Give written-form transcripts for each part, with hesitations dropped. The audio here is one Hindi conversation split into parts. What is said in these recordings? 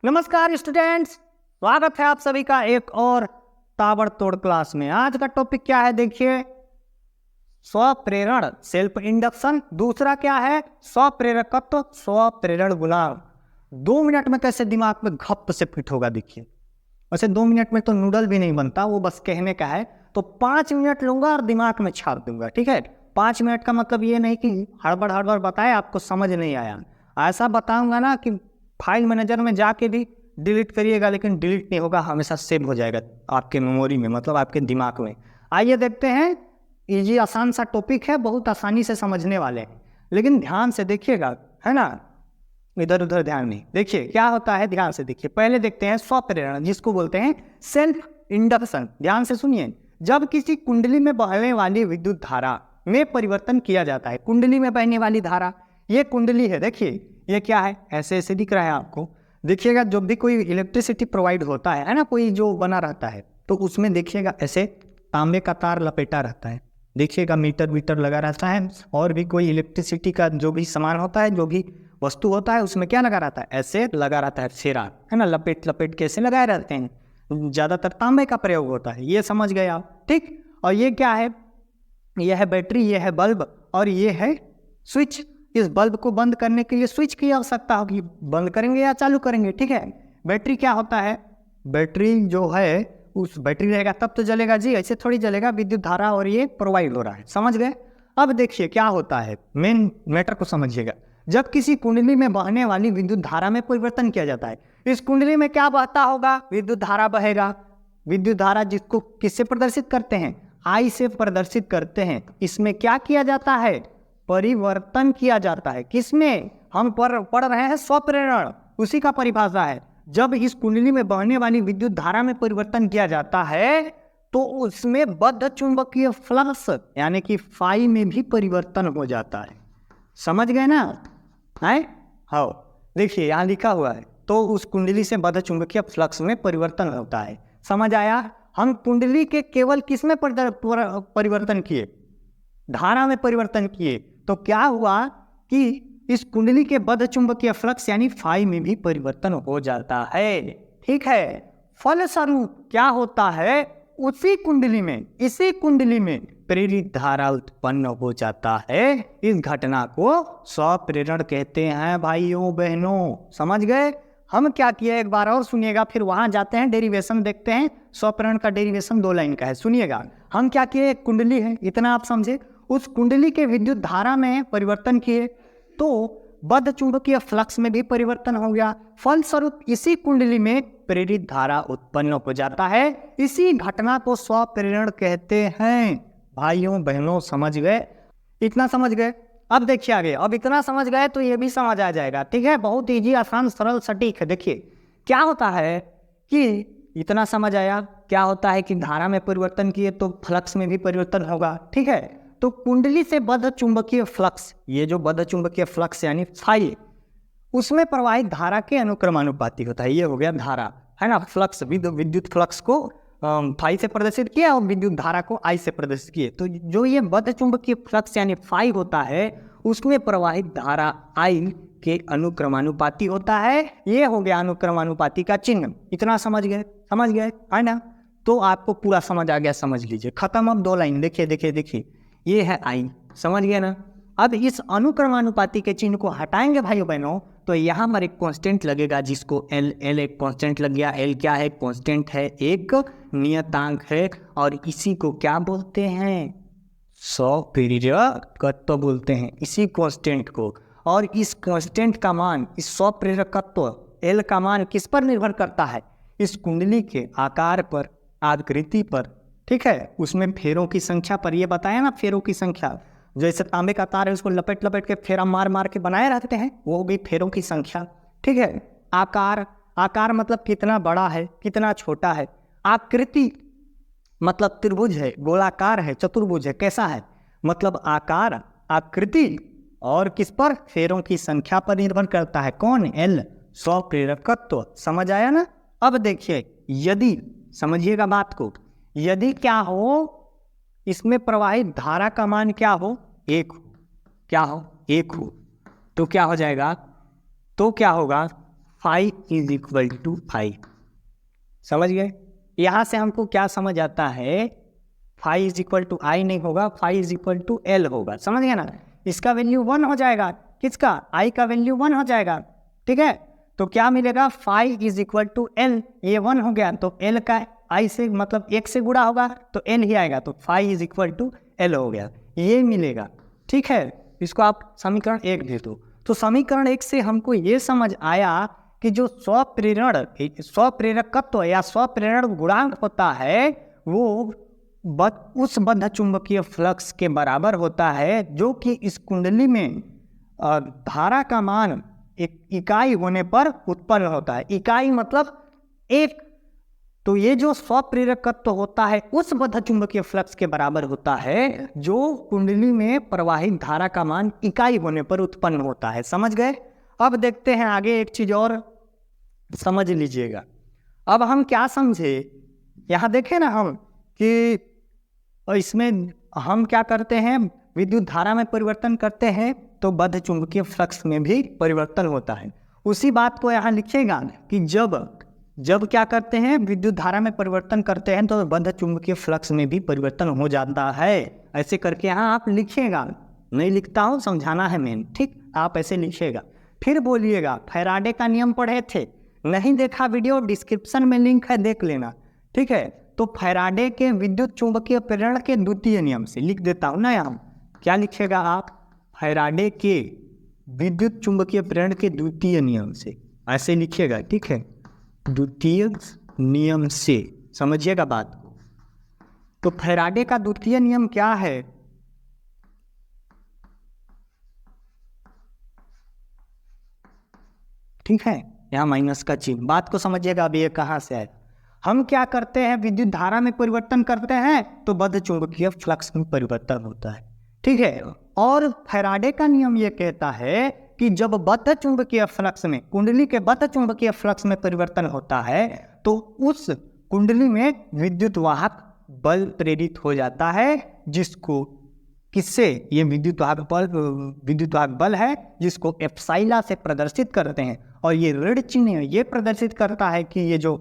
नमस्कार स्टूडेंट्स, स्वागत है आप सभी का एक और ताबड़तोड़ क्लास में। आज का टॉपिक क्या है देखिए, स्वप्रेरण सेल्फ इंडक्शन। दूसरा क्या है, स्वप्रेरकत्व स्वप्रेरण गुणांक। 2 मिनट में कैसे दिमाग में घप से फिट होगा देखिए। वैसे 2 मिनट में तो नूडल भी नहीं बनता, वो बस कहने का है। तो 5 मिनट लूंगा और दिमाग में छाप दूंगा, ठीक है। 5 मिनट का मतलब ये नहीं कि हड़बड़ हड़बड़ बताए आपको समझ नहीं आया। ऐसा बताऊंगा ना कि फाइल मैनेजर में जाके भी डिलीट करिएगा, लेकिन डिलीट नहीं होगा, हमेशा सेव हो जाएगा आपके मेमोरी में, मतलब आपके दिमाग में। आइए देखते हैं, इजी आसान सा टॉपिक है, बहुत आसानी से समझने वाले हैं, लेकिन ध्यान से देखिएगा, है ना। इधर उधर ध्यान नहीं। देखिए क्या होता है, ध्यान से देखिए। पहले देखते हैं स्वप्रेरण, जिसको बोलते हैं सेल्फ इंडक्शन। ध्यान से सुनिए। जब किसी कुंडली में बहने वाली विद्युत धारा में परिवर्तन किया जाता है, कुंडली में बहने वाली धारा, ये कुंडली है, देखिए ये क्या है, ऐसे ऐसे दिख रहा है आपको। देखिएगा जब भी कोई इलेक्ट्रिसिटी प्रोवाइड होता है ना, कोई जो बना रहता है, तो उसमें देखिएगा ऐसे तांबे का तार लपेटा रहता है। देखिएगा मीटर वीटर लगा रहता है, और भी कोई इलेक्ट्रिसिटी का जो भी सामान होता है, जो भी वस्तु होता है, उसमें क्या लगा रहता है, ऐसे लगा रहता है फेरा, है ना, लपेट लपेट के ऐसे लगाए रहते हैं। ज़्यादातर तांबे का प्रयोग होता है, ये समझ गए आप, ठीक। और ये क्या है, यह है बैटरी, यह है बल्ब, और ये है स्विच। इस बल्ब को बंद करने के लिए स्विच की आवश्यकता होगी, बंद करेंगे या चालू करेंगे, ठीक है। बैटरी क्या होता है, बैटरी जो है, उस बैटरी रहेगा तब तो जलेगा जी, ऐसे थोड़ी जलेगा, विद्युत धारा और ये प्रोवाइड हो रहा है, समझ गए। अब देखिए क्या होता है, मेन मैटर को समझिएगा। जब किसी कुंडली में बहने वाली विद्युत धारा में परिवर्तन किया जाता है, इस कुंडली में क्या बहता होगा, विद्युत धारा बहेगा। विद्युत धारा जिसको किससे प्रदर्शित करते हैं, आई से प्रदर्शित करते हैं। इसमें क्या किया जाता है, परिवर्तन किया जाता है। किसमें, हम पढ़ रहे हैं स्वप्रेरण, उसी का परिभाषा है। जब इस कुंडली में बहने वाली विद्युत धारा में परिवर्तन किया जाता है, तो उसमें बद्ध चुंबकीय फ्लक्स यानी कि फाई में भी परिवर्तन हो जाता है। समझ गए ना, है हाँ। देखिए यहाँ लिखा हुआ है, तो उस कुंडली से बद्ध चुंबकीय फ्लक्स में परिवर्तन होता है। समझ आया। हम कुंडली के केवल किस में परिवर्तन किए, धारा में परिवर्तन किए, तो क्या हुआ कि इस कुंडली के बद्ध चुंबकीय फ्लक्स यानी फाई में भी परिवर्तन हो जाता है, ठीक है। फलस्वरूप क्या होता है, उसी कुंडली में, इसी कुंडली में प्रेरित धारा उत्पन्न हो जाता है। इस घटना को स्वप्रेरण कहते हैं भाइयों बहनों, समझ गए। हम क्या किए, एक बार और सुनिएगा, फिर वहां जाते हैं, डेरिवेशन देखते हैं। स्वप्रेरण का डेरिवेशन 2 लाइन का है, सुनिएगा। हम क्या किए, एक कुंडली है, इतना आप समझे। उस कुंडली के विद्युत धारा में परिवर्तन किए, तो बद्ध चुंबकीय फ्लक्स में भी परिवर्तन हो गया। फलस्वरूप इसी कुंडली में प्रेरित धारा उत्पन्न हो जाता है। इसी घटना को स्वप्रेरण कहते हैं भाइयों बहनों, समझ गए। इतना समझ गए। अब देखिए आगे, अब इतना समझ गए तो ये भी समझ आ जाएगा, ठीक है। बहुत इजी, आसान, सरल, सटीक है। देखिए क्या होता है कि इतना समझ आया, क्या होता है कि धारा में परिवर्तन किए तो फ्लक्स में भी परिवर्तन होगा, ठीक है। तो कुंडली से बद्ध चुंबकीय फ्लक्स, ये जो बद्ध चुंबकीय फ्लक्स यानी फाई, उसमें प्रवाहित धारा के अनुक्रमानुपाती होता है। ये हो गया धारा, है ना, फ्लक्स, विद्युत फ्लक्स को फाई से प्रदर्शित किया और विद्युत धारा को आई से प्रदर्शित किए। तो जो ये बद्ध चुंबकीय फ्लक्स यानी फाई होता है, उसमें प्रवाहित धारा आई के अनुक्रमानुपाती होता है। ये हो गया अनुक्रमानुपाती का चिन्ह। इतना समझ गए, समझ गए, है ना। तो आपको पूरा समझ आ गया, समझ लीजिए। खत्म। अब 2 लाइन देखिए, देखिए देखिए, ये है आई, समझ गए ना। अब इस अनुक्रमानुपाती के चिन्ह को हटाएंगे भाइयों बहनों, तो यहाँ पर एक कांस्टेंट लगेगा, जिसको एल, एल एक कांस्टेंट लग गया। एल क्या है, कांस्टेंट है, एक नियतांक है, और इसी को क्या बोलते हैं, स्वप्रेरकत्व बोलते हैं, इसी कांस्टेंट को। और इस कांस्टेंट का मान, इस स्वप्रेरकत्व एल का मान किस पर निर्भर करता है, इस कुंडली के आकार पर, आकृति पर, ठीक है, उसमें फेरों की संख्या पर। ये बताया ना, फेरों की संख्या, जैसे तांबे का तार है, उसको लपेट लपेट के फेरा मार मार के बनाए रहते हैं, वो भी फेरों की संख्या, ठीक है। आकार, आकार मतलब कितना बड़ा है, कितना छोटा है। आकृति मतलब त्रिभुज है, गोलाकार है, चतुर्भुज है, कैसा है, मतलब आकार, आकृति, और किस पर, फेरों की संख्या पर निर्भर करता है। कौन, एल, स्वप्रेरकत्व। समझ आया ना। अब देखिए, यदि, समझिएगा बात को, यदि क्या हो, इसमें प्रवाहित धारा का मान क्या हो, 1 हो, क्या हो, 1 हो, तो क्या हो जाएगा, तो क्या होगा, फाइव इज इक्वल टू 5। समझ गए? यहाँ से हमको क्या समझ आता है, five is equal to I नहीं होगा, five is equal to L होगा। समझ गया ना? इसका वैल्यू 1 हो जाएगा, किसका? आई का वैल्यू 1 हो जाएगा। ठीक है, तो क्या मिलेगा? Five is equal to L, ये 1 हो गया तो एल का आई से मतलब 1 से गुणा होगा तो एल ही आएगा, तो five is equal to L हो गया, ये मिलेगा। ठीक है, इसको आप समीकरण 1 दे दो। तो समीकरण 1 से हमको ये समझ आया कि जो स्वप्रेरकत्व या स्वप्रेरण गुणांक होता है वो उस बद्ध चुंबकीय फ्लक्स के बराबर होता है जो कि इस कुंडली में धारा का मान एक इकाई होने पर उत्पन्न होता है। इकाई मतलब एक, तो ये जो स्वप्रेरकत्व होता है उस बद्ध चुंबकीय फ्लक्स के बराबर होता है जो कुंडली में प्रवाहित धारा का मान इकाई होने पर उत्पन्न होता है। समझ गए? अब देखते हैं आगे, एक चीज और समझ लीजिएगा। अब हम क्या समझे, यहाँ देखें ना हम कि इसमें हम क्या करते हैं, विद्युत धारा में परिवर्तन करते हैं तो बद्ध चुंबकीय फ्लक्स में भी परिवर्तन होता है। उसी बात को यहाँ लिखिएगा कि जब क्या करते हैं, विद्युत धारा में परिवर्तन करते हैं तो बद्ध चुंबकीय फ्लक्स में भी परिवर्तन हो जाता है। ऐसे करके यहाँ आप लिखिएगा, नहीं लिखता हूँ, समझाना है मेन। ठीक, आप ऐसे लिखिएगा। फिर बोलिएगा फैराडे का नियम पढ़े थे, नहीं देखा वीडियो, डिस्क्रिप्शन में लिंक है, देख लेना। ठीक है, तो फैराडे के विद्युत चुंबकीय प्रेरण के द्वितीय नियम से लिख देता हूँ ना, यहाँ क्या लिखेगा आप, फैराडे के विद्युत चुंबकीय प्रेरण के द्वितीय नियम से, ऐसे लिखिएगा। ठीक है, द्वितीय नियम से, समझिएगा बात को। तो फैराडे का द्वितीय नियम क्या है, ठीक है, यहाँ माइनस का चिन्ह, बात को समझिएगा। अब ये कहाँ से है, हम क्या करते हैं, विद्युत धारा में परिवर्तन करते हैं तो बद्ध चुंबकीय फ्लक्स में परिवर्तन होता है। ठीक है, और फैराडे का नियम ये कहता है कि जब बद्ध चुंबकीय फ्लक्स में, कुंडली के बद्ध चुंबकीय फ्लक्स में परिवर्तन होता है तो उस कुंडली में विद्युत वाहक बल प्रेरित हो जाता है, जिसको किससे, ये विद्युत वाहक बल है जिसको एप्सिलॉन से प्रदर्शित करते हैं। और ये ऋण चिन्ह ये प्रदर्शित करता है कि ये जो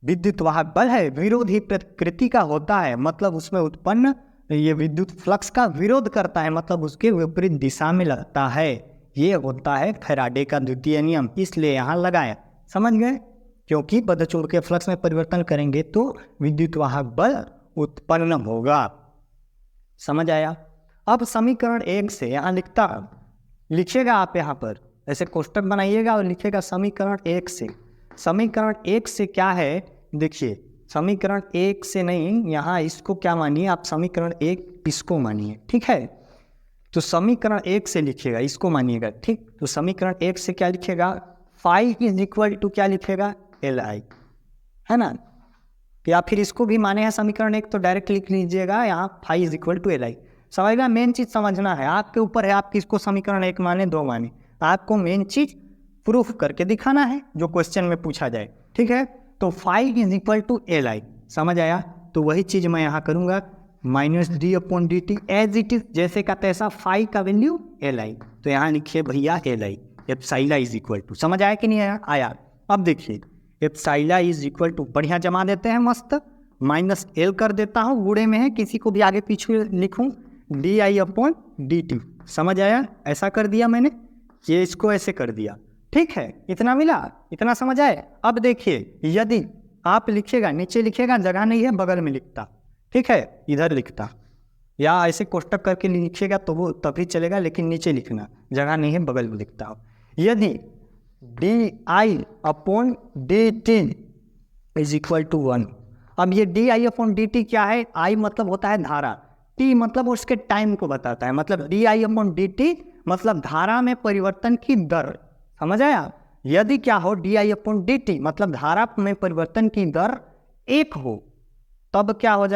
विद्युत वाहक बल है विरोधी प्रकृति का होता है, मतलब उसमें उत्पन्न ये विद्युत फ्लक्स का विरोध करता है, मतलब उसके विपरीत दिशा में लगता है। ये होता है फैराडे का द्वितीय नियम, इसलिए यहाँ लगाया। समझ गए? क्योंकि बद्ध चुंबकीय फ्लक्स में परिवर्तन करेंगे तो विद्युत वाहक बल उत्पन्न होगा। समझ आया? अब समीकरण 1 से यहाँ लिखिएगा आप, यहाँ पर ऐसे कोष्टक बनाइएगा और लिखिएगा समीकरण 1 से। समीकरण 1 से क्या है, देखिए समीकरण 1 से नहीं, यहाँ इसको क्या मानिए आप, समीकरण 1 इसको मानिए। ठीक है, तो समीकरण 1 से लिखिएगा, इसको मानिएगा। ठीक, तो समीकरण 1 से क्या लिखिएगा, फाइव इज इक्वल टू क्या लिखिएगा, एल आई, है ना। या फिर इसको भी माने हैं समीकरण 1 तो डायरेक्ट लिख लीजिएगा यहाँ, five is equal to L I. समझना, मेन चीज समझना है, आपके ऊपर है, आप किसको समीकरण 1 माने 2 माने, आपको मेन चीज प्रूफ करके दिखाना है जो क्वेश्चन में पूछा जाए। ठीक है, तो five is equal to L I, समझ आया? तो वही चीज मैं यहाँ करूँगा, minus D upon D T as it is, जैसे का तैसा, फाइव का वैल्यू एल आई, तो यहाँ लिखिए भैया L I, epsilon is equal to, समझ आया कि नहीं आया? आया। अब देखिए एप्सिलॉन इज इक्वल टू, बढ़िया जमा देते हैं मस्त, माइनस एल कर देता हूँ, गुणे में है, किसी को भी आगे पीछे लिखूँ, D I upon D T, समझ आया? ऐसा कर दिया मैंने, ये इसको ऐसे कर दिया। ठीक है, इतना मिला, इतना समझ आए? अब देखिए, यदि आप लिखिएगा, नीचे लिखिएगा, जगह नहीं है बगल में लिखता, ठीक है, इधर लिखता, या ऐसे कोष्टक करके लिखिएगा तो वो तभी चलेगा, लेकिन नीचे लिखना, जगह नहीं है बगल में लिखता हूँ। यदि D I upon D T is equal to 1, अब ये D I upon D T क्या है, आई मतलब होता है धारा, टी मतलब उसके टाइम को बताता है, मतलब D I upon D T मतलब धारा में परिवर्तन की दर, समझ आया? यदि क्या हो, D I upon D T मतलब धारा में परिवर्तन की दर 1 हो, तब क्या हो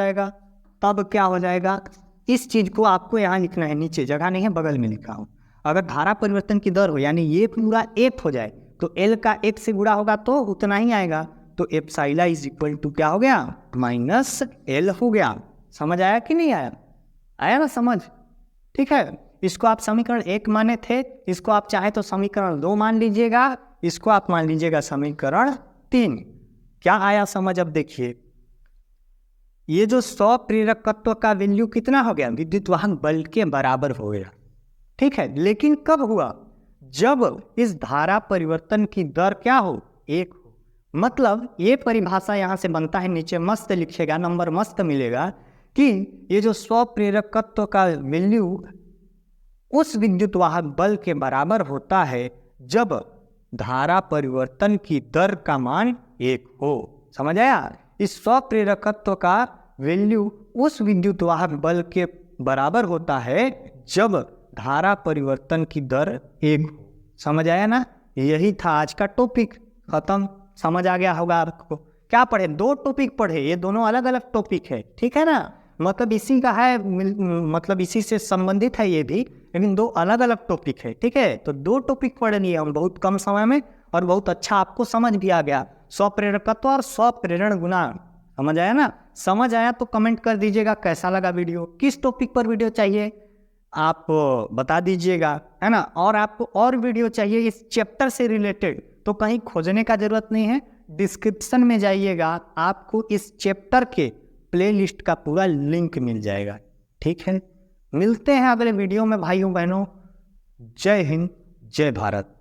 जाएगा, इस चीज को आपको यहाँ लिखना है, नीचे जगह नहीं है बगल में लिखा हूँ। अगर धारा परिवर्तन की दर हो, यानी ये पूरा 1 हो जाए, तो एल का 1 से गुणा होगा तो उतना ही आएगा, तो एप्सिलॉन इज इक्वल टू क्या हो गया, माइनस एल हो गया। समझ आया कि नहीं आया? आया ना समझ? ठीक है, इसको आप समीकरण 1 माने थे, इसको आप चाहे तो समीकरण 2 मान लीजिएगा, इसको आप मान लीजिएगा समीकरण 3। क्या आया समझ? अब देखिए, ये जो 100 प्रेरकत्व का वैल्यू कितना हो गया? विद्युत वाहक बल के बराबर हो गया, ठीक है। लेकिन कब हुआ? जब इस धारा परिवर्तन की दर क्या हो? 1 हो। मतलब ये परिभाषा यहाँ से बनता है, नीचे मस्त लिखेगा, नंबर मस्त मिलेगा कि ये जो 100 प्रेरकत्व का वैल्यू उस विद्युत वाहक बल के बराबर होता है जब धारा परिवर्तन की दर का मान 1 हो। समझ आया? इस 100 प्रेरकत्व का वैल्यू उस विद्युत वाहक बल के बराबर होता है जब धारा परिवर्तन की दर 1 हो। समझ आया ना? यही था आज का टॉपिक, खत्म। समझ आ गया होगा आपको। क्या पढ़े? 2 टॉपिक पढ़े, ये दोनों अलग अलग टॉपिक है, ठीक है ना। मतलब इसी का है, मतलब इसी से संबंधित है ये भी, लेकिन 2 अलग अलग टॉपिक है, ठीक है। तो 2 टॉपिक पढ़ लिए हम बहुत कम समय में, और बहुत अच्छा आपको समझ भी आ गया। 100 प्रेरकत्व और 100 प्रेरण गुणांक, समझ आया ना? समझ आया तो कमेंट कर दीजिएगा कैसा लगा वीडियो, किस टॉपिक पर वीडियो चाहिए आप बता दीजिएगा, है ना। और आपको और वीडियो चाहिए इस चैप्टर से रिलेटेड तो कहीं खोजने का जरूरत नहीं है, डिस्क्रिप्शन में जाइएगा, आपको इस चैप्टर के प्लेलिस्ट का पूरा लिंक मिल जाएगा, ठीक है। मिलते हैं अगले वीडियो में भाइयों बहनों। जय हिंद, जय भारत।